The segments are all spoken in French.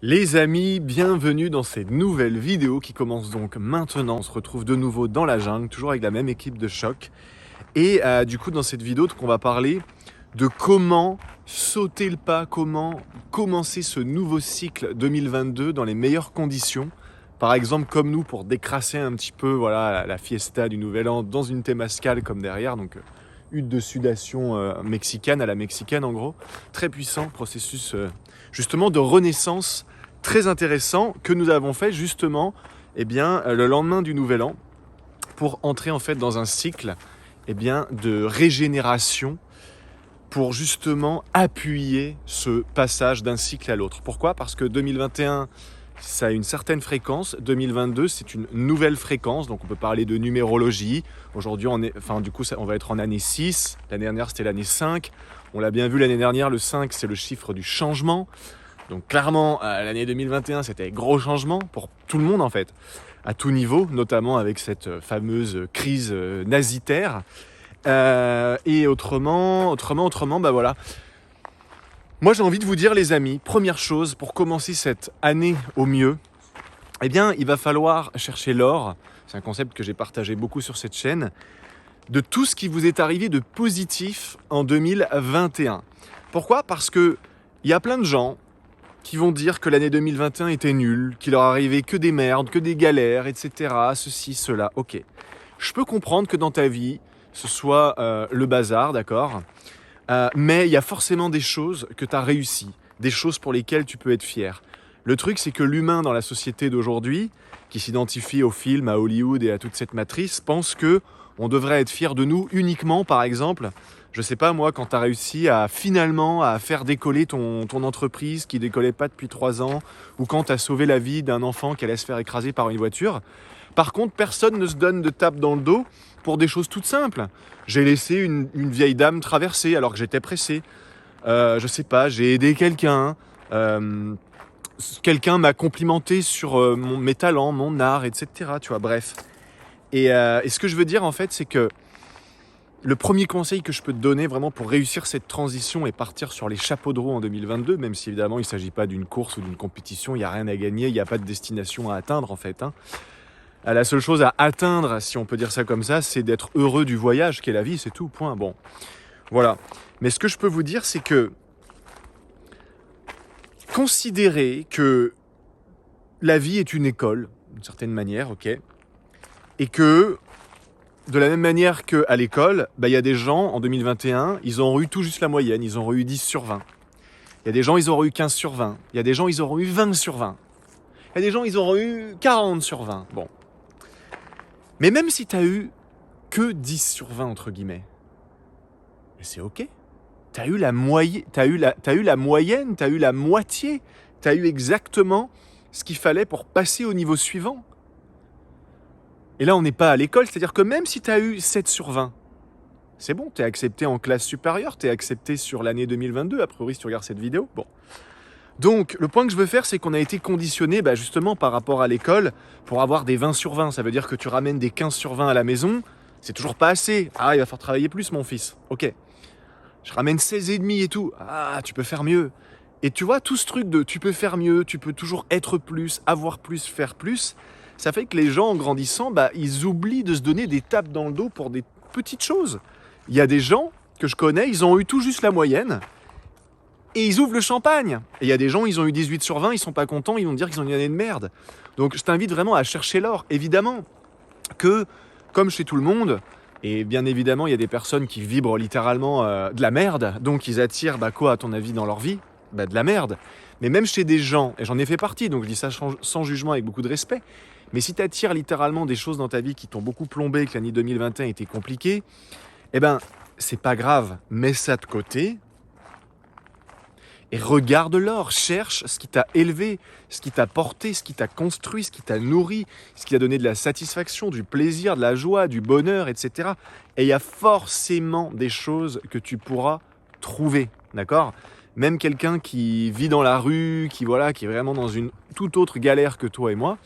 Les amis, bienvenue dans cette nouvelle vidéo qui commence donc maintenant. On se retrouve de nouveau dans la jungle, toujours avec la même équipe de choc. Et du coup, dans cette vidéo, on va parler de comment sauter le pas, comment commencer ce nouveau cycle 2022 dans les meilleures conditions. Par exemple, comme nous, pour décrasser un petit peu voilà, la fiesta du Nouvel An dans une temazcal comme derrière. Donc, hutte de sudation mexicaine, à la mexicaine en gros. Très puissant, processus justement de renaissance très intéressant que nous avons fait justement le lendemain du Nouvel An pour entrer en fait dans un cycle de régénération pour justement appuyer ce passage d'un cycle à l'autre. Pourquoi ? Parce que 2021, ça a une certaine fréquence. 2022, c'est une nouvelle fréquence. Donc, on peut parler de numérologie. Aujourd'hui, on va être en année 6. L'année dernière, c'était l'année 5. On l'a bien vu l'année dernière, le 5, c'est le chiffre du changement. Donc, clairement, l'année 2021, c'était gros changement pour tout le monde, en fait, à tout niveau, notamment avec cette fameuse crise nazitaire. Et autrement, voilà. Moi, j'ai envie de vous dire, les amis, première chose, pour commencer cette année au mieux, il va falloir chercher l'or. C'est un concept que j'ai partagé beaucoup sur cette chaîne, de tout ce qui vous est arrivé de positif en 2021. Pourquoi ? Parce que il y a plein de gens qui vont dire que l'année 2021 était nulle, qu'il leur arrivait que des merdes, que des galères, etc. Ceci, cela. Ok. Je peux comprendre que dans ta vie, ce soit le bazar, d'accord ? Mais il y a forcément des choses que tu as réussies, des choses pour lesquelles tu peux être fier. Le truc, c'est que l'humain dans la société d'aujourd'hui, qui s'identifie au film, à Hollywood et à toute cette matrice, pense que on devrait être fier de nous uniquement, par exemple, je sais pas moi, quand tu as réussi finalement à faire décoller ton entreprise qui décollait pas depuis 3 ans, ou quand tu as sauvé la vie d'un enfant qui allait se faire écraser par une voiture. Par contre, personne ne se donne de tape dans le dos pour des choses toutes simples. J'ai laissé une vieille dame traverser alors que j'étais pressé. Je sais pas, j'ai aidé quelqu'un. Quelqu'un m'a complimenté sur mes talents, mon art, etc. Tu vois, bref. Et ce que je veux dire, en fait, c'est que le premier conseil que je peux te donner vraiment pour réussir cette transition et partir sur les chapeaux de roue en 2022, même si évidemment il ne s'agit pas d'une course ou d'une compétition, il n'y a rien à gagner, il n'y a pas de destination à atteindre en fait. La seule chose à atteindre, si on peut dire ça comme ça, c'est d'être heureux du voyage qu'est la vie, c'est tout, point. Bon, voilà. Mais ce que je peux vous dire, c'est que considérez que la vie est une école, d'une certaine manière, ok ? Et que, de la même manière qu'à l'école, il y a des gens, en 2021, ils ont eu tout juste la moyenne, ils ont eu 10 sur 20. Il y a des gens, ils auront eu 15 sur 20. Il y a des gens, ils auront eu 20 sur 20. Il y a des gens, ils auront eu 40 sur 20. Bon. Mais même si tu as eu que 10 sur 20, entre guillemets, c'est ok. Tu as eu la moyenne, tu as eu la moitié. Tu as eu exactement ce qu'il fallait pour passer au niveau suivant. Et là, on n'est pas à l'école, c'est-à-dire que même si tu as eu 7 sur 20, c'est bon, tu es accepté en classe supérieure, tu es accepté sur l'année 2022, a priori, si tu regardes cette vidéo. Bon. Donc, le point que je veux faire, c'est qu'on a été conditionné justement par rapport à l'école pour avoir des 20 sur 20. Ça veut dire que tu ramènes des 15 sur 20 à la maison, c'est toujours pas assez. Ah, il va falloir travailler plus, mon fils. Ok. Je ramène 16,5 et tout. Ah, tu peux faire mieux. Et tu vois, tout ce truc de tu peux faire mieux, tu peux toujours être plus, avoir plus, faire plus, ça fait que les gens, en grandissant, ils oublient de se donner des tapes dans le dos pour des petites choses. Il y a des gens que je connais, ils ont eu tout juste la moyenne, et ils ouvrent le champagne. Et il y a des gens, ils ont eu 18 sur 20, ils sont pas contents, ils vont dire qu'ils ont une année de merde. Donc je t'invite vraiment à chercher l'or. Évidemment que, comme chez tout le monde, et bien évidemment, il y a des personnes qui vibrent littéralement de la merde, donc ils attirent quoi à ton avis dans leur vie ? De la merde. Mais même chez des gens, et j'en ai fait partie, donc je dis ça sans jugement, avec beaucoup de respect, mais si tu attires littéralement des choses dans ta vie qui t'ont beaucoup plombé, que l'année 2021 était compliquée, c'est pas grave, mets ça de côté, et regarde l'or, cherche ce qui t'a élevé, ce qui t'a porté, ce qui t'a construit, ce qui t'a nourri, ce qui t'a donné de la satisfaction, du plaisir, de la joie, du bonheur, etc. Et il y a forcément des choses que tu pourras trouver, d'accord ? Même quelqu'un qui vit dans la rue, qui est vraiment dans une toute autre galère que toi et moi.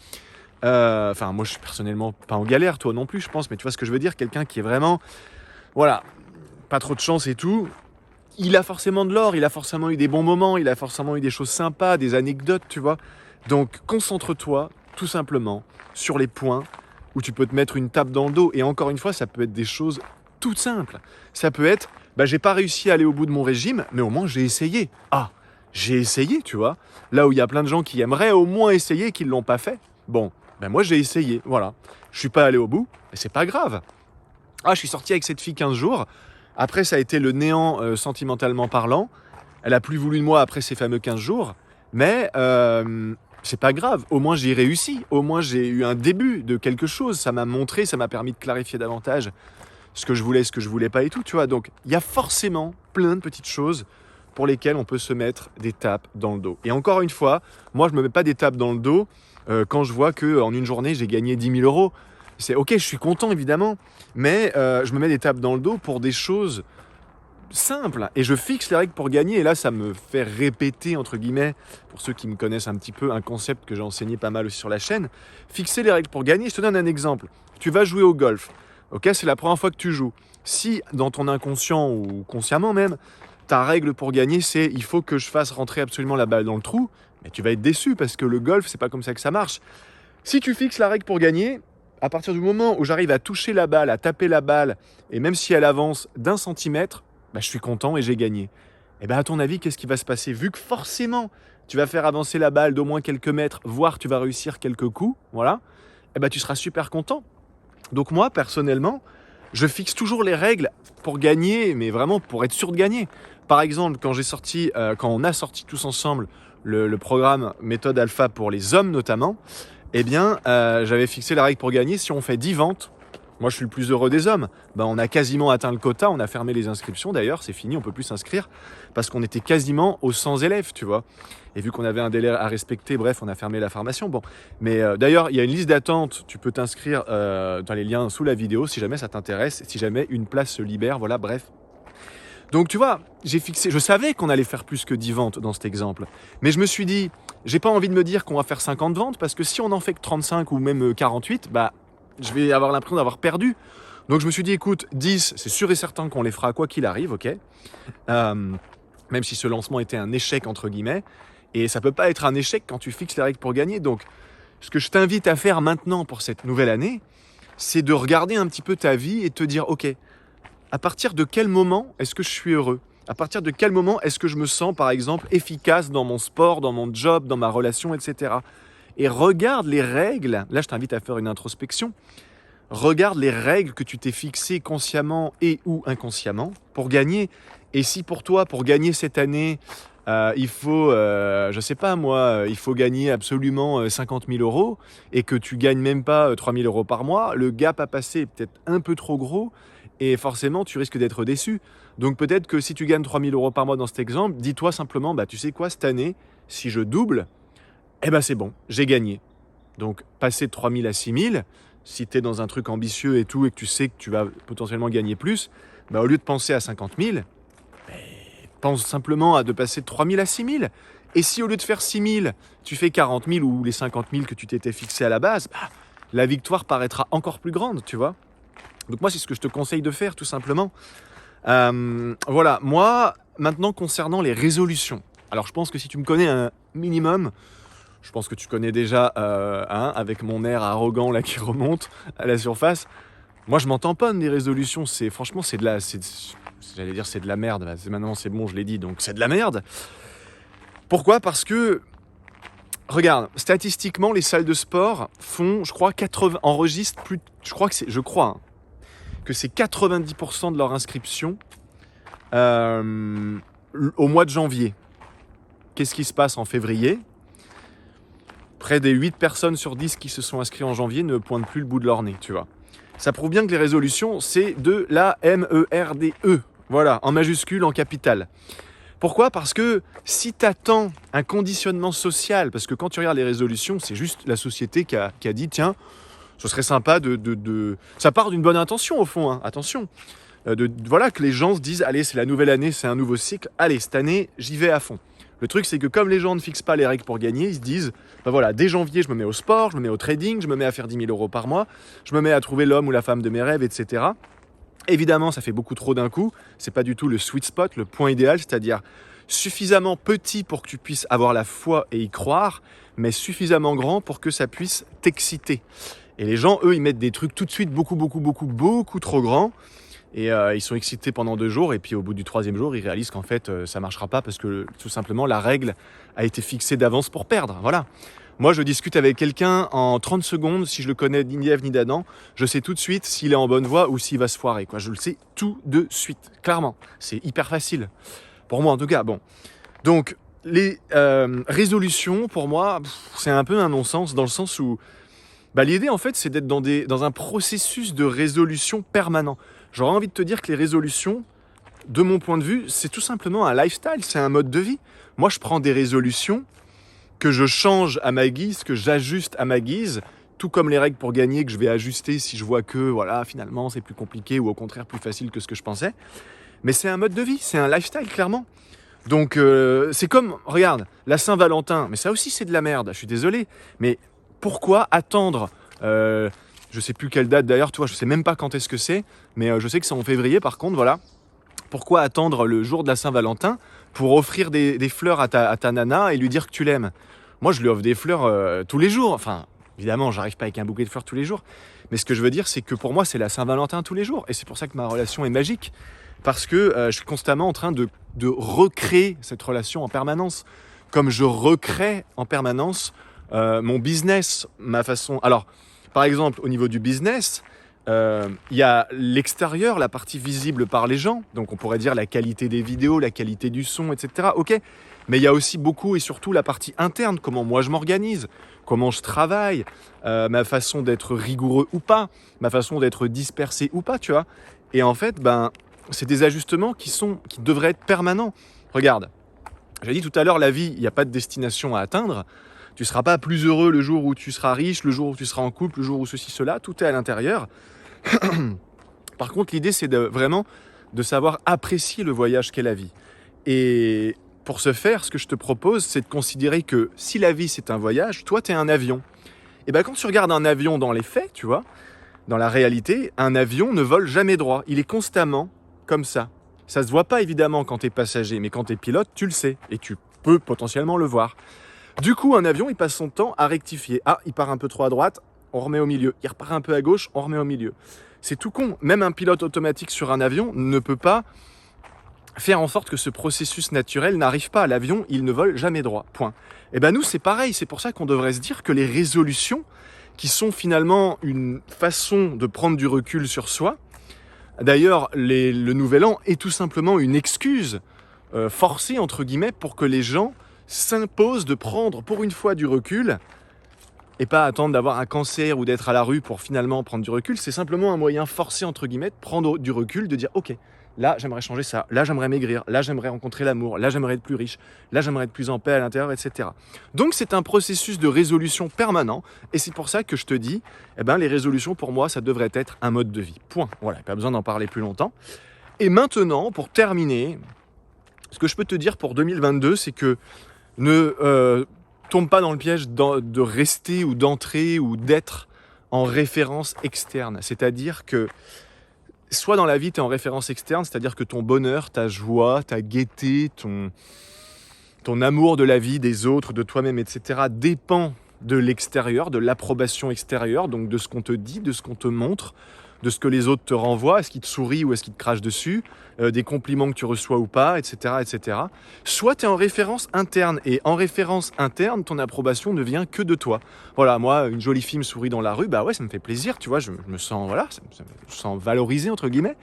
Moi je suis personnellement pas en galère, toi non plus je pense, mais tu vois ce que je veux dire ? Quelqu'un qui est vraiment, pas trop de chance et tout. il a forcément de l'or, il a forcément eu des bons moments, il a forcément eu des choses sympas, des anecdotes, tu vois. Donc concentre-toi tout simplement sur les points où tu peux te mettre une tape dans le dos. Et encore une fois, ça peut être des choses toutes simples. Ça peut être, j'ai pas réussi à aller au bout de mon régime, mais au moins j'ai essayé. Ah, j'ai essayé, tu vois. Là où il y a plein de gens qui aimeraient au moins essayer et qui ne l'ont pas fait. Bon, moi j'ai essayé, voilà. Je suis pas allé au bout, mais c'est pas grave. Ah, je suis sorti avec cette fille 15 jours. Après, ça a été le néant sentimentalement parlant. Elle a plus voulu de moi après ces fameux 15 jours. Mais c'est pas grave. Au moins, j'ai réussi. Au moins, j'ai eu un début de quelque chose. Ça m'a montré, ça m'a permis de clarifier davantage ce que je voulais, ce que je voulais pas et tout, tu vois. Donc, il y a forcément plein de petites choses pour lesquelles on peut se mettre des tapes dans le dos. Et encore une fois, moi, je me mets pas des tapes dans le dos quand je vois qu'en une journée, j'ai gagné 10 000 euros. C'est ok, je suis content évidemment, mais je me mets des tapes dans le dos pour des choses simples et je fixe les règles pour gagner. Et là, ça me fait répéter, entre guillemets, pour ceux qui me connaissent un petit peu, un concept que j'ai enseigné pas mal aussi sur la chaîne. Fixer les règles pour gagner. Je te donne un exemple. Tu vas jouer au golf. Ok, c'est la première fois que tu joues. Si dans ton inconscient ou consciemment même, ta règle pour gagner, c'est il faut que je fasse rentrer absolument la balle dans le trou, mais tu vas être déçu parce que le golf, c'est pas comme ça que ça marche. Si tu fixes la règle pour gagner, à partir du moment où j'arrive à toucher la balle, à taper la balle, et même si elle avance d'1 centimètre, je suis content et j'ai gagné. Et à ton avis, qu'est-ce qui va se passer? Vu que forcément, tu vas faire avancer la balle d'au moins quelques mètres, voire tu vas réussir quelques coups, voilà, tu seras super content. Donc moi, personnellement, je fixe toujours les règles pour gagner, mais vraiment pour être sûr de gagner. Par exemple, quand on a sorti tous ensemble le programme Méthode Alpha pour les hommes notamment, j'avais fixé la règle pour gagner. Si on fait 10 ventes, moi je suis le plus heureux des hommes. On a quasiment atteint le quota, on a fermé les inscriptions d'ailleurs, c'est fini, on peut plus s'inscrire parce qu'on était quasiment aux 100 élèves, tu vois. Et vu qu'on avait un délai à respecter, bref, on a fermé la formation. Bon, mais d'ailleurs, il y a une liste d'attente, tu peux t'inscrire dans les liens sous la vidéo si jamais ça t'intéresse, si jamais une place se libère, voilà, bref. Donc tu vois, je savais qu'on allait faire plus que 10 ventes dans cet exemple, mais je me suis dit, j'ai pas envie de me dire qu'on va faire 50 ventes parce que si on en fait que 35 ou même 48, je vais avoir l'impression d'avoir perdu. Donc je me suis dit, écoute, 10, c'est sûr et certain qu'on les fera quoi qu'il arrive, ok, même si ce lancement était un échec entre guillemets, et ça peut pas être un échec quand tu fixes les règles pour gagner. Donc ce que je t'invite à faire maintenant pour cette nouvelle année, c'est de regarder un petit peu ta vie et te dire, ok, à partir de quel moment est-ce que je suis heureux? À partir de quel moment est-ce que je me sens, par exemple, efficace dans mon sport, dans mon job, dans ma relation, etc. Et regarde les règles. Là, je t'invite à faire une introspection. Regarde les règles que tu t'es fixées consciemment et ou inconsciemment pour gagner. Et si pour toi, pour gagner cette année, il faut, je sais pas moi, il faut gagner absolument 50 000 euros et que tu gagnes même pas 3 000 euros par mois, le gap à passer est peut-être un peu trop gros. Et forcément, tu risques d'être déçu. Donc peut-être que si tu gagnes 3 000 euros par mois dans cet exemple, dis-toi simplement, tu sais quoi, cette année, si je double, c'est bon, j'ai gagné. Donc passer de 3 000 à 6 000, si tu es dans un truc ambitieux et tout, et que tu sais que tu vas potentiellement gagner plus, au lieu de penser à 50 000, pense simplement de passer de 3 000 à 6 000. Et si au lieu de faire 6 000, tu fais 40 000 ou les 50 000 que tu t'étais fixé à la base, la victoire paraîtra encore plus grande, tu vois. Donc moi, c'est ce que je te conseille de faire, tout simplement. Voilà, moi, maintenant, concernant les résolutions. Alors, je pense que si tu me connais un minimum, je pense que tu connais déjà, avec mon air arrogant là qui remonte à la surface. Moi, je m'en tamponne des résolutions. Franchement, c'est de la merde. Maintenant, c'est bon, je l'ai dit, donc c'est de la merde. Pourquoi? Parce que, regarde, statistiquement, les salles de sport font, je crois, enregistrent plus, que c'est 90% de leur inscription au mois de janvier. Qu'est-ce qui se passe en février? Près des 8 personnes sur 10 qui se sont inscrits en janvier ne pointent plus le bout de leur nez, tu vois. Ça prouve bien que les résolutions, c'est de la MERDE. Voilà, en majuscule, en capital. Pourquoi? Parce que si tu attends un conditionnement social, parce que quand tu regardes les résolutions, c'est juste la société qui a dit, tiens, ce serait sympa Ça part d'une bonne intention au fond, hein, attention. Voilà, que les gens se disent, allez, c'est la nouvelle année, c'est un nouveau cycle, allez, cette année, j'y vais à fond. Le truc, c'est que comme les gens ne fixent pas les règles pour gagner, ils se disent, voilà, dès janvier, je me mets au sport, je me mets au trading, je me mets à faire 10 000 euros par mois, je me mets à trouver l'homme ou la femme de mes rêves, etc. Évidemment, ça fait beaucoup trop d'un coup. C'est pas du tout le sweet spot, le point idéal, c'est-à-dire suffisamment petit pour que tu puisses avoir la foi et y croire, mais suffisamment grand pour que ça puisse t'exciter. Et les gens, eux, ils mettent des trucs tout de suite beaucoup trop grands. Et ils sont excités pendant 2 jours. Et puis au bout du 3e jour, ils réalisent qu'en fait, ça marchera pas parce que tout simplement, la règle a été fixée d'avance pour perdre. Voilà. Moi, je discute avec quelqu'un en 30 secondes. Si je le connais ni d'Ève ni d'Adam, je sais tout de suite s'il est en bonne voie ou s'il va se foirer, quoi. Je le sais tout de suite, clairement. C'est hyper facile. Pour moi, en tout cas. Bon. Donc, les résolutions, pour moi, c'est un peu un non-sens dans le sens où l'idée, en fait, c'est d'être dans un processus de résolution permanent. J'aurais envie de te dire que les résolutions, de mon point de vue, c'est tout simplement un lifestyle, c'est un mode de vie. Moi, je prends des résolutions que je change à ma guise, que j'ajuste à ma guise, tout comme les règles pour gagner que je vais ajuster si je vois que, voilà, finalement, c'est plus compliqué ou au contraire plus facile que ce que je pensais. Mais c'est un mode de vie, c'est un lifestyle, clairement. Donc, c'est comme, regarde, la Saint-Valentin, mais ça aussi, c'est de la merde, je suis désolé, mais pourquoi attendre je sais plus quelle date d'ailleurs, toi, je sais même pas quand est-ce que c'est, mais je sais que c'est en février par contre, voilà. Pourquoi attendre le jour de la Saint-Valentin pour offrir des fleurs à ta nana et lui dire que tu l'aimes? Moi, je lui offre des fleurs tous les jours. Enfin, évidemment, j'arrive pas avec un bouquet de fleurs tous les jours. Mais ce que je veux dire, c'est que pour moi, c'est la Saint-Valentin tous les jours. Et c'est pour ça que ma relation est magique. Parce que je suis constamment en train de recréer cette relation en permanence. Comme je recrée en permanence mon business, ma façon... Alors, par exemple, au niveau du business, il y a l'extérieur, la partie visible par les gens. Donc, on pourrait dire la qualité des vidéos, la qualité du son, etc. Ok. Mais il y a aussi beaucoup et surtout la partie interne, comment moi je m'organise, comment je travaille, ma façon d'être rigoureux ou pas, ma façon d'être dispersé ou pas, tu vois. Et en fait, c'est des ajustements qui devraient être permanents. Regarde, j'ai dit tout à l'heure, la vie, il n'y a pas de destination à atteindre. Tu ne seras pas plus heureux le jour où tu seras riche, le jour où tu seras en couple, le jour où ceci, cela, tout est à l'intérieur. Par contre, l'idée, c'est vraiment de savoir apprécier le voyage qu'est la vie. Et pour ce faire, ce que je te propose, c'est de considérer que si la vie, c'est un voyage, toi, tu es un avion. Et quand tu regardes un avion dans les faits, tu vois, dans la réalité, un avion ne vole jamais droit. Il est constamment comme ça. Ça se voit pas évidemment quand tu es passager, mais quand tu es pilote, tu le sais. Et tu peux potentiellement le voir. Du coup, un avion, il passe son temps à rectifier. Ah, il part un peu trop à droite, on remet au milieu. Il repart un peu à gauche, on remet au milieu. C'est tout con. Même un pilote automatique sur un avion ne peut pas faire en sorte que ce processus naturel n'arrive pas. L'avion, il ne vole jamais droit. Point. Et nous, c'est pareil. C'est pour ça qu'on devrait se dire que les résolutions, qui sont finalement une façon de prendre du recul sur soi, d'ailleurs, le Nouvel An est tout simplement une excuse forcée, entre guillemets, pour que les gens s'imposent de prendre pour une fois du recul et pas attendre d'avoir un cancer ou d'être à la rue pour finalement prendre du recul. C'est simplement un moyen forcé, entre guillemets, de prendre du recul, de dire « Ok, là, j'aimerais changer ça. Là, j'aimerais maigrir. Là, j'aimerais rencontrer l'amour. Là, j'aimerais être plus riche. Là, j'aimerais être plus en paix à l'intérieur, etc. » Donc, c'est un processus de résolution permanent. Et c'est pour ça que je te dis, les résolutions, pour moi, ça devrait être un mode de vie. Point. Voilà, pas besoin d'en parler plus longtemps. Et maintenant, pour terminer, ce que je peux te dire pour 2022, c'est que ne tombe pas dans le piège de rester ou d'entrer ou d'être en référence externe. C'est-à-dire que soit dans la vie, tu es en référence externe, c'est-à-dire que ton bonheur, ta joie, ta gaieté, ton amour de la vie, des autres, de toi-même, etc. dépend de l'extérieur, de l'approbation extérieure, donc de ce qu'on te dit, de ce qu'on te montre, de ce que les autres te renvoient, est-ce qu'ils te sourient ou est-ce qu'ils te crachent dessus, des compliments que tu reçois ou pas, etc. etc. Soit tu es en référence interne, et en référence interne, ton approbation ne vient que de toi. Voilà, moi, une jolie fille me sourit dans la rue, ouais, ça me fait plaisir, tu vois, je me sens, voilà, je me sens valorisé, entre guillemets.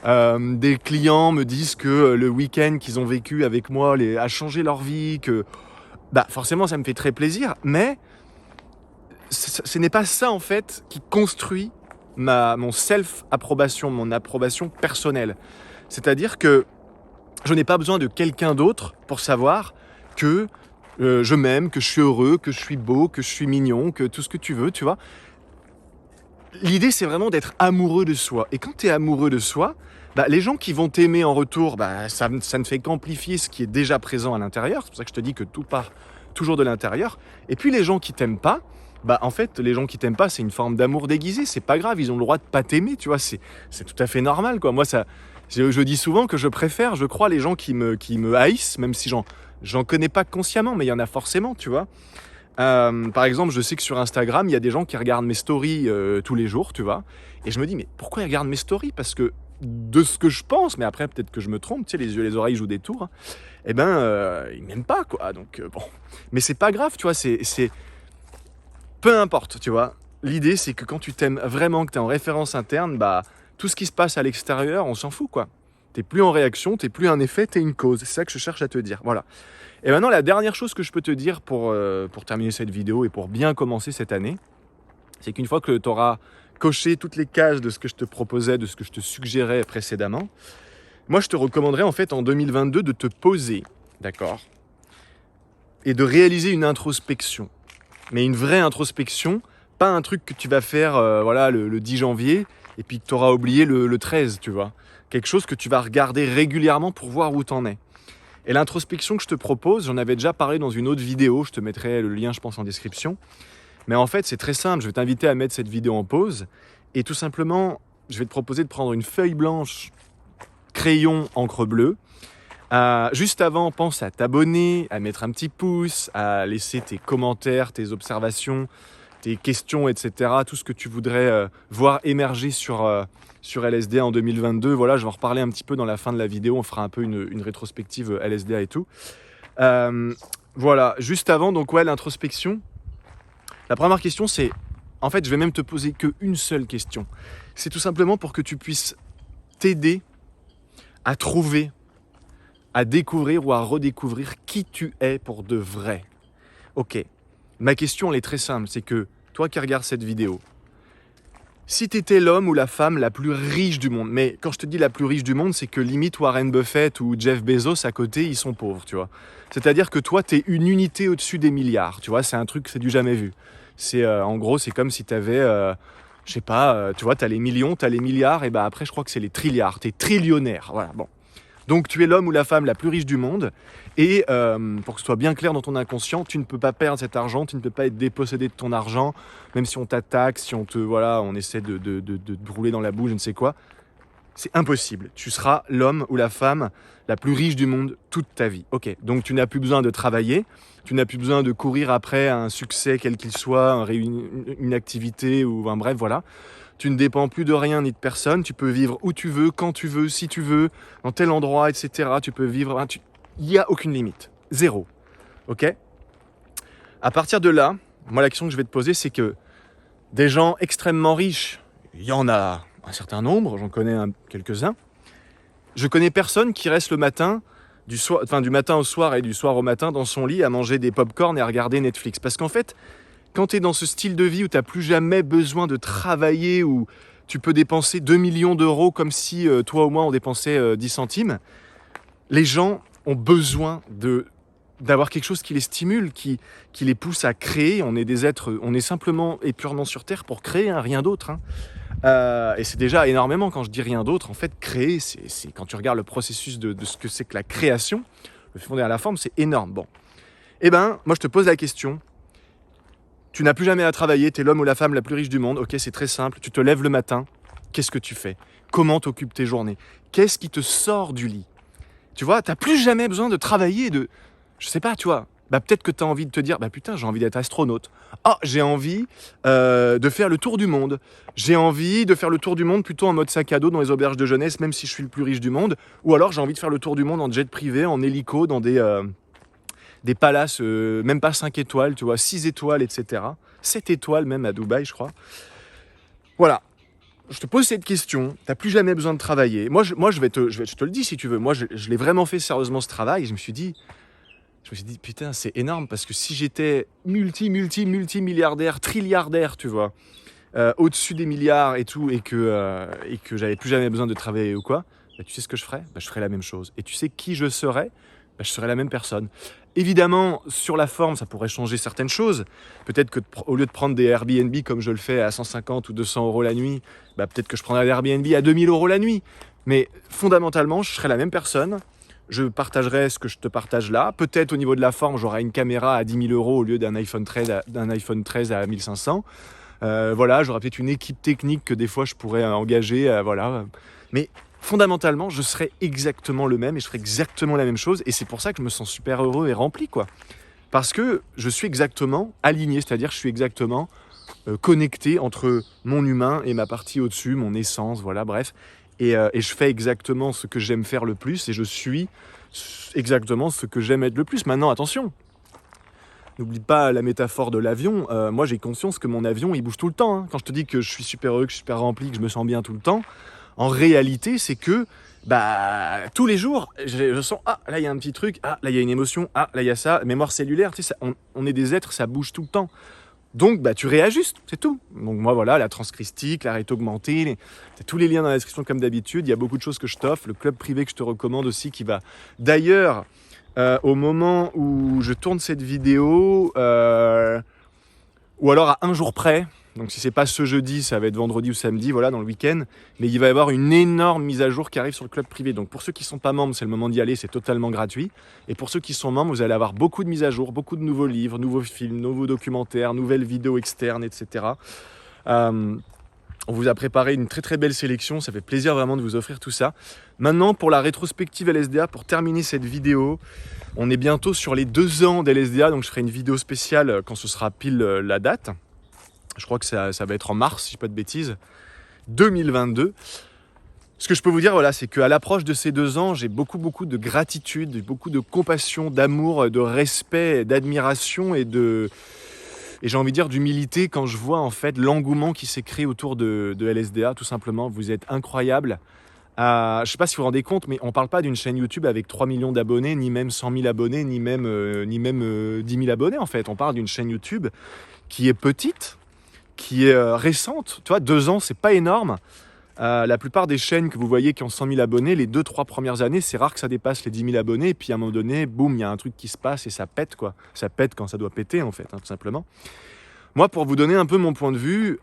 Des clients me disent que le week-end qu'ils ont vécu avec moi a changé leur vie, que forcément ça me fait très plaisir, mais ce n'est pas ça en fait qui construit mon self-approbation, mon approbation personnelle. C'est-à-dire que je n'ai pas besoin de quelqu'un d'autre pour savoir que je m'aime, que je suis heureux, que je suis beau, que je suis mignon, que tout ce que tu veux, tu vois. L'idée, c'est vraiment d'être amoureux de soi. Et quand tu es amoureux de soi, les gens qui vont t'aimer en retour, ça ne fait qu'amplifier ce qui est déjà présent à l'intérieur. C'est pour ça que je te dis que tout part toujours de l'intérieur. Et puis les gens qui t'aiment pas, bah en fait, les gens qui t'aiment pas, c'est une forme d'amour déguisé. C'est pas grave, ils ont le droit de pas t'aimer, tu vois. C'est tout à fait normal, quoi. Moi, je dis souvent que je préfère, je crois, les gens qui me haïssent, même si j'en connais pas consciemment, mais il y en a forcément, tu vois. Par exemple, je sais que sur Instagram, il y a des gens qui regardent mes stories tous les jours, tu vois. Et je me dis, mais pourquoi ils regardent mes stories? Parce que de ce que je pense, mais après peut-être que je me trompe, tu sais, les yeux et les oreilles jouent des tours, hein, eh ben, ils m'aiment pas, quoi. Donc, bon. Mais c'est pas grave, tu vois, peu importe, tu vois. L'idée, c'est que quand tu t'aimes vraiment, que tu es en référence interne, bah, tout ce qui se passe à l'extérieur, on s'en fout, quoi. T'es plus en réaction, t'es plus un effet, t'es une cause. C'est ça que je cherche à te dire. Voilà. Et maintenant, la dernière chose que je peux te dire pour terminer cette vidéo et pour bien commencer cette année, c'est qu'une fois que tu auras coché toutes les cases de ce que je te proposais, de ce que je te suggérais précédemment, moi, je te recommanderais en fait en 2022 de te poser, d'accord, et de réaliser une introspection. Mais une vraie introspection, pas un truc que tu vas faire voilà, le 10 janvier et puis que tu auras oublié le 13, tu vois. Quelque chose que tu vas regarder régulièrement pour voir où t'en es. Et l'introspection que je te propose, j'en avais déjà parlé dans une autre vidéo, je te mettrai le lien, je pense, en description. Mais en fait, c'est très simple, je vais t'inviter à mettre cette vidéo en pause et tout simplement, je vais te proposer de prendre une feuille blanche, crayon, encre bleue. Juste avant, pense à t'abonner, à mettre un petit pouce, à laisser tes commentaires, tes observations, tes questions, etc. Tout ce que tu voudrais voir émerger sur LSDA en 2022. Voilà, je vais en reparler un petit peu dans la fin de la vidéo. On fera un peu une rétrospective LSDA et tout. Voilà, juste avant, donc ouais, l'introspection. La première question, c'est... En fait, je vais même te poser qu'une seule question. C'est tout simplement pour que tu puisses t'aider à trouver, à découvrir ou à redécouvrir qui tu es pour de vrai. Ok, ma question elle est très simple, c'est que toi qui regardes cette vidéo, si tu étais l'homme ou la femme la plus riche du monde, mais quand je te dis la plus riche du monde, c'est que limite Warren Buffett ou Jeff Bezos à côté, ils sont pauvres, tu vois. C'est-à-dire que toi, tu es une unité au-dessus des milliards, tu vois, c'est un truc, c'est du jamais vu. C'est en gros, c'est comme si tu avais, je sais pas, tu vois, tu as les millions, tu as les milliards, et bah après, je crois que c'est les trilliards, tu es trillionnaire, voilà, bon. Donc tu es l'homme ou la femme la plus riche du monde et pour que ce soit bien clair dans ton inconscient, tu ne peux pas perdre cet argent, tu ne peux pas être dépossédé de ton argent, même si on t'attaque, si on essaie de te brûler dans la boue, je ne sais quoi. C'est impossible. Tu seras l'homme ou la femme la plus riche du monde toute ta vie. Ok, donc tu n'as plus besoin de travailler, tu n'as plus besoin de courir après un succès quel qu'il soit, une activité ou un bref, voilà. Tu ne dépends plus de rien ni de personne, tu peux vivre où tu veux, quand tu veux, si tu veux, dans tel endroit, etc. Tu peux vivre... Il n'y a aucune limite. Zéro. Ok ? À partir de là, moi la question que je vais te poser, c'est que des gens extrêmement riches, il y en a un certain nombre, j'en connais quelques-uns. Je connais personne qui reste le matin, du matin au soir et du soir au matin dans son lit à manger des pop-corn et à regarder Netflix. Parce qu'en fait, quand tu es dans ce style de vie où tu n'as plus jamais besoin de travailler, où tu peux dépenser 2 millions d'euros comme si toi ou moi on dépensait 10 centimes, les gens ont besoin d'avoir quelque chose qui les stimule, qui les pousse à créer. On est des êtres, on est simplement et purement sur Terre pour créer, hein, rien d'autre. Hein. Et c'est déjà énormément quand je dis rien d'autre. En fait, créer, c'est quand tu regardes le processus de ce que c'est que la création, le fond derrière la forme, c'est énorme. Bon, eh ben, moi je te pose la question. Tu n'as plus jamais à travailler, tu es l'homme ou la femme la plus riche du monde. Ok, c'est très simple. Tu te lèves le matin. Qu'est-ce que tu fais? Comment t'occupes tes journées? Qu'est-ce qui te sort du lit? Tu vois, tu n'as plus jamais besoin de travailler, je sais pas, tu vois. Bah, peut-être que tu as envie de te dire, bah putain, j'ai envie d'être astronaute. Ah, j'ai envie de faire le tour du monde. J'ai envie de faire le tour du monde plutôt en mode sac à dos dans les auberges de jeunesse, même si je suis le plus riche du monde. Ou alors j'ai envie de faire le tour du monde en jet privé, en hélico, dans des palaces, même pas 5 étoiles, tu vois, 6 étoiles, etc. 7 étoiles même à Dubaï, je crois. Voilà. Je te pose cette question, t'as plus jamais besoin de travailler. Moi, je te le dis si tu veux. Moi, je l'ai vraiment fait sérieusement ce travail. Et je me suis dit, putain, c'est énorme parce que si j'étais multimilliardaire, trilliardaire, tu vois, au-dessus des milliards et tout, et que j'avais plus jamais besoin de travailler ou quoi, bah, tu sais ce que je ferais? Bah, je ferais la même chose. Et tu sais qui je serais? Bah, je serais la même personne. Évidemment, sur la forme, ça pourrait changer certaines choses. Peut-être qu'au lieu de prendre des Airbnb comme je le fais à 150 ou 200 euros la nuit, bah, peut-être que je prendrais des Airbnb à 2000 euros la nuit. Mais fondamentalement, je serais la même personne. je partagerai ce que je te partage là. Peut-être au niveau de la forme, j'aurai une caméra à 10 000 € au lieu d'un iPhone 13 à 1500. Voilà, j'aurai peut-être une équipe technique que des fois je pourrais engager. Voilà. Mais fondamentalement, je serai exactement le même et je ferai exactement la même chose. Et c'est pour ça que je me sens super heureux et rempli, quoi. Parce que je suis exactement aligné, c'est-à-dire je suis exactement connecté entre mon humain et ma partie au-dessus, mon essence, voilà, bref. Et je fais exactement ce que j'aime faire le plus et je suis exactement ce que j'aime être le plus. Maintenant, attention, n'oublie pas la métaphore de l'avion. Moi, j'ai conscience que mon avion, il bouge tout le temps. Hein. Quand je te dis que je suis super heureux, que je suis super rempli, que je me sens bien tout le temps, en réalité, c'est que tous les jours, je sens, ah, là, il y a un petit truc, ah, là, il y a une émotion, ah, là, il y a ça. Mémoire cellulaire, tu sais, on est des êtres, ça bouge tout le temps. Donc, tu réajustes, c'est tout. Donc, moi, voilà, la transcristique, la réalité augmentée, t'as tous les liens dans la description comme d'habitude. Il y a beaucoup de choses que je t'offre. Le club privé que je te recommande aussi, qui va d'ailleurs, au moment où je tourne cette vidéo, ou alors à un jour près, donc si c'est pas ce jeudi, ça va être vendredi ou samedi, voilà, dans le week-end, mais il va y avoir une énorme mise à jour qui arrive sur le club privé. Donc pour ceux qui ne sont pas membres, c'est le moment d'y aller, c'est totalement gratuit. Et pour ceux qui sont membres, vous allez avoir beaucoup de mises à jour, beaucoup de nouveaux livres, nouveaux films, nouveaux documentaires, nouvelles vidéos externes, etc. On vous a préparé une très très belle sélection, ça fait plaisir vraiment de vous offrir tout ça. Maintenant, pour la rétrospective LSDA, pour terminer cette vidéo, on est bientôt sur les 2 ans d'LSDA, donc je ferai une vidéo spéciale quand ce sera pile la date. Je crois que ça va être en mars, si je ne dis pas de bêtises, 2022. Ce que je peux vous dire, voilà, c'est qu'à l'approche de ces 2 ans, j'ai beaucoup de gratitude, beaucoup de compassion, d'amour, de respect, d'admiration et j'ai envie de dire d'humilité quand je vois en fait l'engouement qui s'est créé autour de LSDA, tout simplement. Vous êtes incroyables. Je ne sais pas si vous vous rendez compte, mais on ne parle pas d'une chaîne YouTube avec 3 millions d'abonnés, ni même 100 000 abonnés, ni même 10 000 abonnés en fait. On parle d'une chaîne YouTube qui est petite, qui est récente. Tu vois, 2 ans, c'est pas énorme. La plupart des chaînes que vous voyez qui ont 100 000 abonnés, les 2-3 premières années, c'est rare que ça dépasse les 10 000 abonnés. Et puis à un moment donné, boum, il y a un truc qui se passe et ça pète, quoi. Ça pète quand ça doit péter, en fait, hein, tout simplement. Moi, pour vous donner un peu mon point de vue,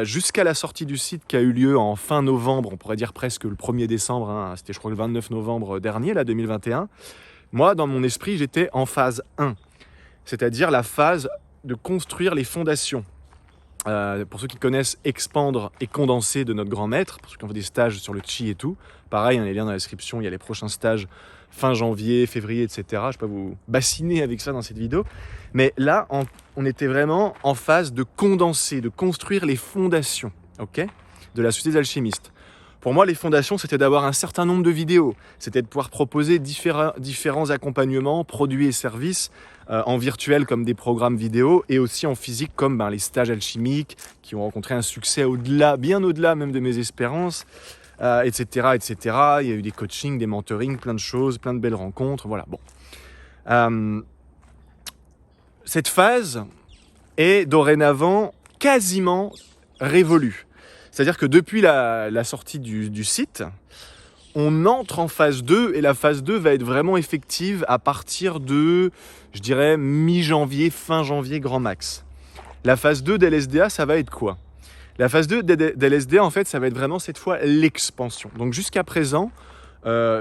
jusqu'à la sortie du site qui a eu lieu en fin novembre, on pourrait dire presque le 1er décembre, hein, c'était je crois le 29 novembre dernier, là, 2021, moi, dans mon esprit, j'étais en phase 1, c'est-à-dire la phase de construire les fondations. Pour ceux qui connaissent expandre et condenser de notre grand maître, pour ceux qui ont fait des stages sur le chi et tout, pareil, il y a les liens dans la description, il y a les prochains stages fin janvier, février, etc. Je ne vais pas vous bassiner avec ça dans cette vidéo, mais là, on était vraiment en phase de condenser, de construire les fondations, ok, de la Société des alchimistes. Pour moi, les fondations, c'était d'avoir un certain nombre de vidéos. C'était de pouvoir proposer différents accompagnements, produits et services en virtuel comme des programmes vidéo et aussi en physique comme les stages alchimiques qui ont rencontré un succès au-delà, bien au-delà même de mes espérances, etc., etc. Il y a eu des coachings, des mentorings, plein de choses, plein de belles rencontres. Voilà. Bon. Cette phase est dorénavant quasiment révolue. C'est-à-dire que depuis la sortie du site, on entre en phase 2 et la phase 2 va être vraiment effective à partir de, je dirais, mi-janvier, fin janvier, grand max. La phase 2 d'LSDA, ça va être quoi ? La phase 2 d'LSDA, en fait, ça va être vraiment cette fois l'expansion. Donc jusqu'à présent,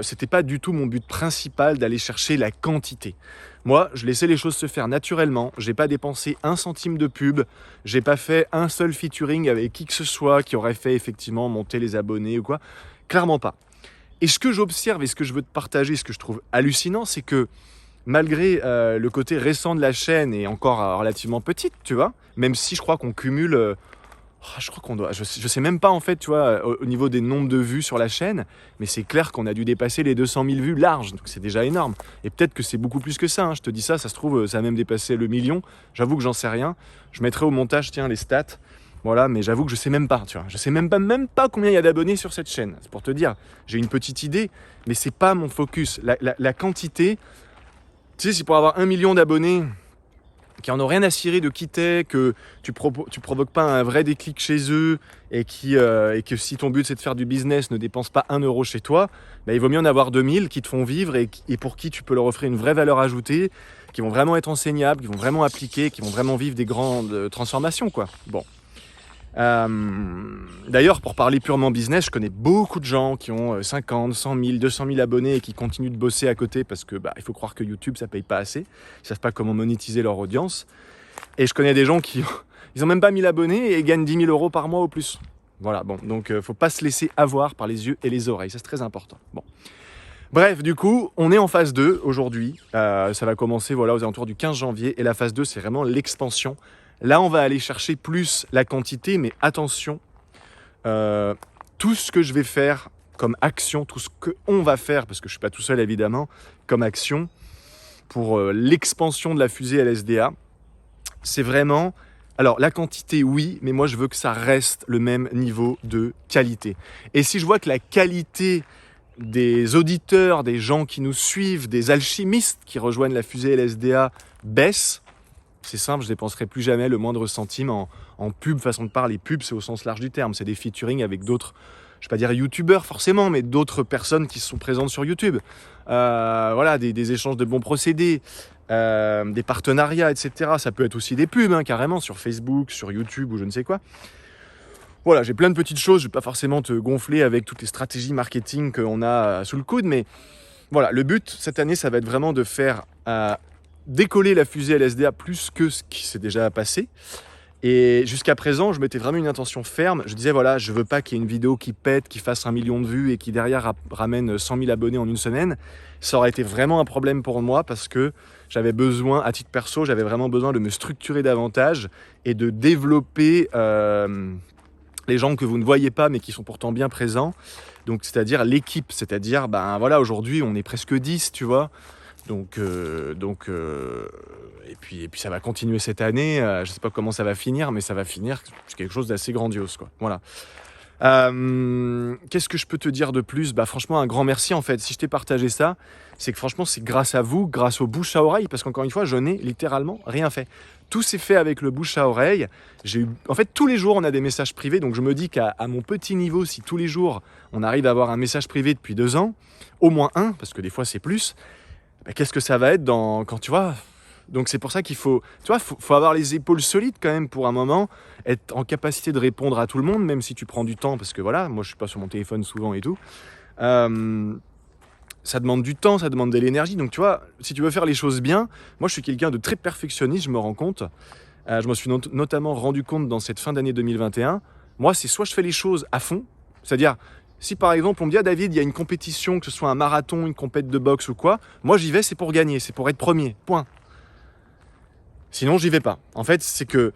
c'était pas du tout mon but principal d'aller chercher la quantité. Moi, je laissais les choses se faire naturellement. J'ai pas dépensé 1 centime de pub. J'ai pas fait un seul featuring avec qui que ce soit qui aurait fait effectivement monter les abonnés ou quoi. Clairement pas. Et ce que j'observe et ce que je veux te partager, ce que je trouve hallucinant, c'est que malgré le côté récent de la chaîne et encore relativement petite, tu vois, même si je crois qu'on cumule... je crois qu'on doit, je sais même pas en fait, tu vois, au niveau des nombres de vues sur la chaîne, mais c'est clair qu'on a dû dépasser les 200 000 vues larges, donc c'est déjà énorme. Et peut-être que c'est beaucoup plus que ça, hein. Je te dis ça se trouve, ça a même dépassé le 1 million. J'avoue que j'en sais rien. Je mettrai au montage, tiens, les stats. Voilà, mais j'avoue que je sais même pas, tu vois. Je sais même pas combien il y a d'abonnés sur cette chaîne. C'est pour te dire, j'ai une petite idée, mais c'est pas mon focus. La quantité, tu sais, si pour avoir 1 million d'abonnés, qui en ont rien à cirer de qui t'es, que tu provoques pas un vrai déclic chez eux et que si ton but c'est de faire du business, ne dépense pas 1 euro chez toi, il vaut mieux en avoir 2000 qui te font vivre et pour qui tu peux leur offrir une vraie valeur ajoutée, qui vont vraiment être enseignables, qui vont vraiment appliquer, qui vont vraiment vivre des grandes transformations, quoi. Bon. D'ailleurs, pour parler purement business, je connais beaucoup de gens qui ont 50, 100 000, 200 000 abonnés et qui continuent de bosser à côté parce que il faut croire que YouTube, ça paye pas assez. Ils savent pas comment monétiser leur audience. Et je connais des gens qui ils ont même pas 1000 abonnés et gagnent 10 000 euros par mois au plus. Voilà, bon, donc faut pas se laisser avoir par les yeux et les oreilles, ça c'est très important. Bon. Bref, du coup, on est en phase 2 aujourd'hui. Ça va commencer aux alentours du 15 janvier. Et la phase 2, c'est vraiment l'expansion. Là, on va aller chercher plus la quantité, mais attention, tout ce que je vais faire comme action, tout ce qu'on va faire, parce que je ne suis pas tout seul évidemment, comme action pour l'expansion de la fusée LSDA, c'est vraiment... Alors, la quantité, oui, mais moi, je veux que ça reste le même niveau de qualité. Et si je vois que la qualité des auditeurs, des gens qui nous suivent, des alchimistes qui rejoignent la fusée LSDA baisse, c'est simple, je ne dépenserai plus jamais le moindre centime en pub, façon de parler. Pub, c'est au sens large du terme, c'est des featuring avec d'autres, je ne vais pas dire youtubeurs forcément, mais d'autres personnes qui sont présentes sur YouTube. Voilà, des échanges de bons procédés, des partenariats, etc. Ça peut être aussi des pubs, carrément, sur Facebook, sur YouTube ou je ne sais quoi. Voilà, j'ai plein de petites choses, je ne vais pas forcément te gonfler avec toutes les stratégies marketing qu'on a sous le coude, mais voilà, le but cette année, ça va être vraiment de faire décoller la fusée LSDA plus que ce qui s'est déjà passé. Et jusqu'à présent, je mettais vraiment une intention ferme. Je disais, voilà, je veux pas qu'il y ait une vidéo qui pète, qui fasse 1 million de vues et qui derrière ramène 100 000 abonnés en une semaine. Ça aurait été vraiment un problème pour moi parce que j'avais besoin, à titre perso, j'avais vraiment besoin de me structurer davantage et de développer les gens que vous ne voyez pas mais qui sont pourtant bien présents. Donc, c'est-à-dire l'équipe. C'est-à-dire, aujourd'hui, on est presque 10, tu vois. Donc, et puis ça va continuer cette année. Je ne sais pas comment ça va finir, mais ça va finir quelque chose d'assez grandiose, quoi. Voilà. Qu'est-ce que je peux te dire de plus ? Franchement, un grand merci en fait. Si je t'ai partagé ça, c'est que franchement, c'est grâce à vous, grâce au bouche à oreille, parce qu'encore une fois, je n'ai littéralement rien fait. Tout s'est fait avec le bouche à oreille. En fait, tous les jours, on a des messages privés. Donc, je me dis qu'à mon petit niveau, si tous les jours, on arrive à avoir un message privé depuis 2 ans, au moins un, parce que des fois, c'est plus, qu'est-ce que ça va être quand tu vois. Donc c'est pour ça qu'il faut avoir les épaules solides quand même pour un moment, être en capacité de répondre à tout le monde, même si tu prends du temps, parce que voilà, moi je suis pas sur mon téléphone souvent et tout. Ça demande du temps, ça demande de l'énergie. Donc tu vois, si tu veux faire les choses bien, moi je suis quelqu'un de très perfectionniste, je me rends compte. Je me suis notamment rendu compte dans cette fin d'année 2021. Moi, c'est soit je fais les choses à fond, c'est-à-dire si par exemple on me dit David, il y a une compétition, que ce soit un marathon, une compète de boxe ou quoi, moi j'y vais, c'est pour gagner, c'est pour être premier, point. Sinon, j'y vais pas. En fait, c'est que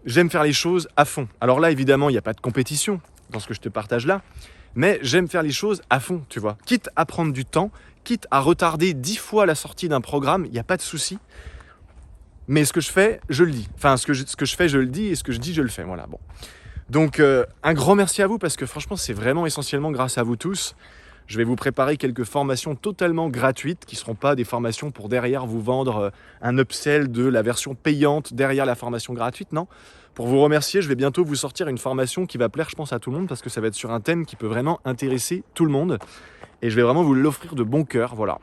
j'aime faire les choses à fond. Alors là, évidemment, il n'y a pas de compétition dans ce que je te partage là, mais j'aime faire les choses à fond, tu vois. Quitte à prendre du temps, quitte à retarder 10 fois la sortie d'un programme, il n'y a pas de souci. Mais ce que je fais, je le dis. Enfin, ce que je fais, je le dis, et ce que je dis, je le fais. Voilà, bon. Donc, un grand merci à vous, parce que franchement, c'est vraiment essentiellement grâce à vous tous. Je vais vous préparer quelques formations totalement gratuites qui ne seront pas des formations pour derrière vous vendre un upsell de la version payante derrière la formation gratuite, non. Pour vous remercier, je vais bientôt vous sortir une formation qui va plaire, je pense, à tout le monde parce que ça va être sur un thème qui peut vraiment intéresser tout le monde. Et je vais vraiment vous l'offrir de bon cœur, voilà.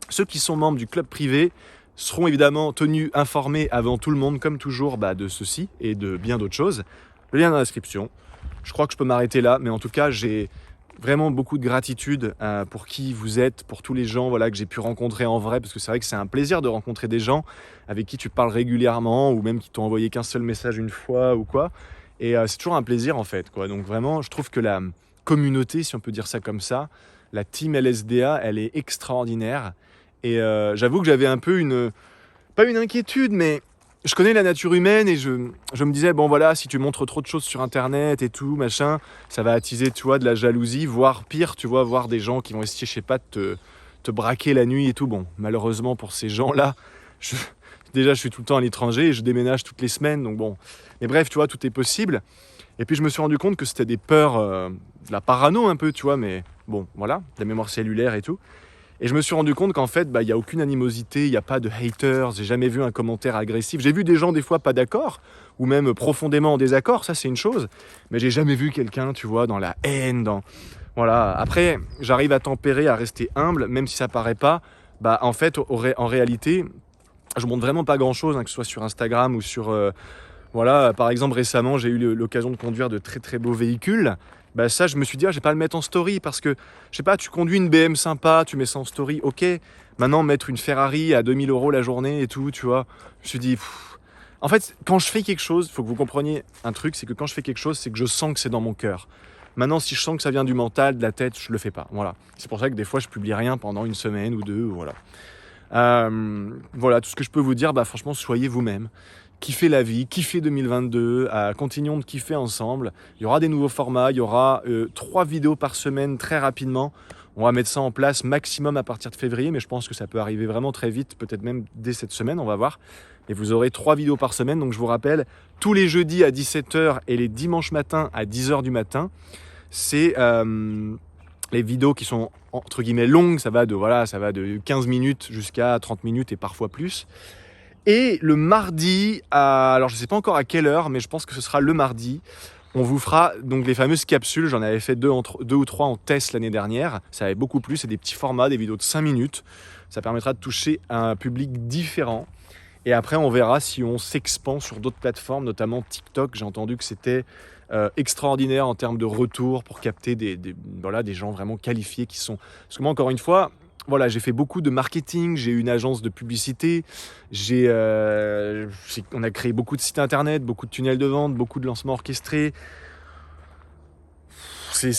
Ceux qui sont membres du club privé seront évidemment tenus informés avant tout le monde, comme toujours, de ceci et de bien d'autres choses. Le lien dans la description. Je crois que je peux m'arrêter là, mais en tout cas, j'ai vraiment beaucoup de gratitude pour qui vous êtes, pour tous les gens que j'ai pu rencontrer en vrai, parce que c'est vrai que c'est un plaisir de rencontrer des gens avec qui tu parles régulièrement ou même qui t'ont envoyé qu'un seul message une fois ou quoi. Et c'est toujours un plaisir en fait, quoi. Donc vraiment, je trouve que la communauté, si on peut dire ça comme ça, la team LSDA, elle est extraordinaire. Et j'avoue que j'avais un peu pas une inquiétude, mais je connais la nature humaine et je me disais, bon voilà, si tu montres trop de choses sur internet et tout, machin, ça va attiser, tu vois, de la jalousie, voire pire, tu vois, voir des gens qui vont essayer, je sais pas, de te braquer la nuit et tout. Bon, malheureusement pour ces gens-là, déjà je suis tout le temps à l'étranger et je déménage toutes les semaines, donc bon. Mais bref, tu vois, tout est possible. Et puis je me suis rendu compte que c'était des peurs, de la parano un peu, tu vois, mais bon, voilà, de la mémoire cellulaire et tout. Et je me suis rendu compte qu'en fait, il n'y a aucune animosité, il n'y a pas de haters, j'ai jamais vu un commentaire agressif. J'ai vu des gens des fois pas d'accord, ou même profondément en désaccord, ça c'est une chose, mais j'ai jamais vu quelqu'un, tu vois, dans la haine, Voilà. Après, j'arrive à tempérer, à rester humble, même si ça paraît pas. En fait, en réalité, je montre vraiment pas grand-chose, que ce soit sur Instagram ou sur Voilà, par exemple récemment j'ai eu l'occasion de conduire de très très beaux véhicules. Bah ça je me suis dit, je vais pas le mettre en story parce que, je sais pas, tu conduis une BM sympa, tu mets ça en story, ok. Maintenant mettre une Ferrari à 2000 € la journée et tout, tu vois. Je me suis dit, en fait quand je fais quelque chose, il faut que vous compreniez un truc, c'est que quand je fais quelque chose, c'est que je sens que c'est dans mon cœur. Maintenant si je sens que ça vient du mental, de la tête, je le fais pas, voilà. C'est pour ça que des fois je publie rien pendant une semaine ou deux, voilà. Voilà, tout ce que je peux vous dire, franchement, soyez vous-même. Kiffez la vie, kiffez 2022, continuons de kiffer ensemble. Il y aura des nouveaux formats, il y aura 3 vidéos par semaine très rapidement. On va mettre ça en place maximum à partir de février, mais je pense que ça peut arriver vraiment très vite, peut-être même dès cette semaine, on va voir. Et vous aurez 3 vidéos par semaine, donc je vous rappelle, tous les jeudis à 17h et les dimanches matins à 10h du matin, c'est les vidéos qui sont entre guillemets longues, ça va de 15 minutes jusqu'à 30 minutes et parfois plus. Et le mardi, alors je ne sais pas encore à quelle heure, mais je pense que ce sera le mardi, on vous fera donc les fameuses capsules. J'en avais fait 2 ou 3 en test l'année dernière. Ça avait beaucoup plu, c'est des petits formats, des vidéos de 5 minutes. Ça permettra de toucher un public différent. Et après, on verra si on s'expand sur d'autres plateformes, notamment TikTok. J'ai entendu que c'était extraordinaire en termes de retour pour capter des gens vraiment qualifiés qui sont... Parce que moi, encore une fois, voilà, j'ai fait beaucoup de marketing, j'ai une agence de publicité, on a créé beaucoup de sites internet, beaucoup de tunnels de vente, beaucoup de lancements orchestrés.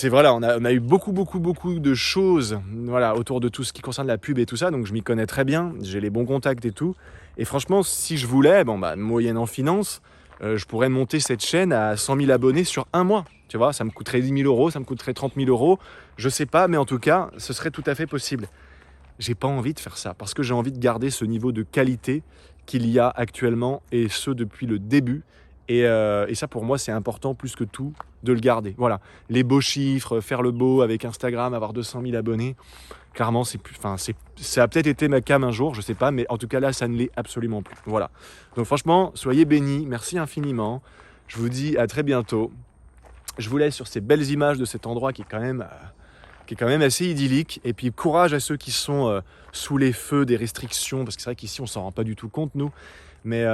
Voilà, on a eu beaucoup de choses, voilà, autour de tout ce qui concerne la pub et tout ça, donc je m'y connais très bien, j'ai les bons contacts et tout. Et franchement, si je voulais, moyennant finance, je pourrais monter cette chaîne à 100 000 abonnés sur un mois. Tu vois, ça me coûterait 10 000 €, ça me coûterait 30 000 €, je sais pas, mais en tout cas, ce serait tout à fait possible. J'ai pas envie de faire ça parce que j'ai envie de garder ce niveau de qualité qu'il y a actuellement, et ce depuis le début. Et ça, pour moi, c'est important plus que tout de le garder. Voilà, les beaux chiffres, faire le beau avec Instagram, avoir 200 000 abonnés, clairement, ça a peut-être été ma came un jour, je sais pas, mais en tout cas là, ça ne l'est absolument plus. Voilà. Donc franchement, soyez bénis, merci infiniment. Je vous dis à très bientôt. Je vous laisse sur ces belles images de cet endroit qui est quand même assez idyllique. Et puis courage à ceux qui sont sous les feux des restrictions, parce que c'est vrai qu'ici on s'en rend pas du tout compte, nous. Mais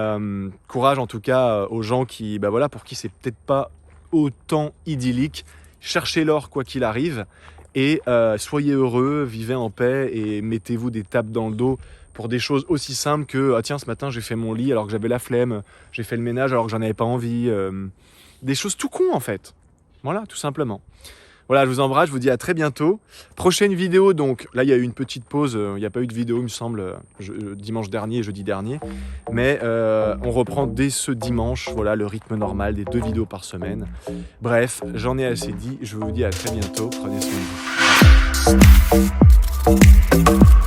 courage en tout cas aux gens qui, pour qui c'est peut-être pas autant idyllique. Cherchez l'or quoi qu'il arrive, et soyez heureux, vivez en paix, et mettez-vous des tapes dans le dos pour des choses aussi simples que tiens, ce matin j'ai fait mon lit alors que j'avais la flemme, j'ai fait le ménage alors que j'en avais pas envie, des choses tout con en fait. Voilà, tout simplement. Voilà, je vous embrasse, je vous dis à très bientôt. Prochaine vidéo, donc, là il y a eu une petite pause, il n'y a pas eu de vidéo il me semble, dimanche dernier et jeudi dernier. Mais on reprend dès ce dimanche, voilà, le rythme normal des 2 vidéos par semaine. Bref, j'en ai assez dit, je vous dis à très bientôt, prenez soin de vous.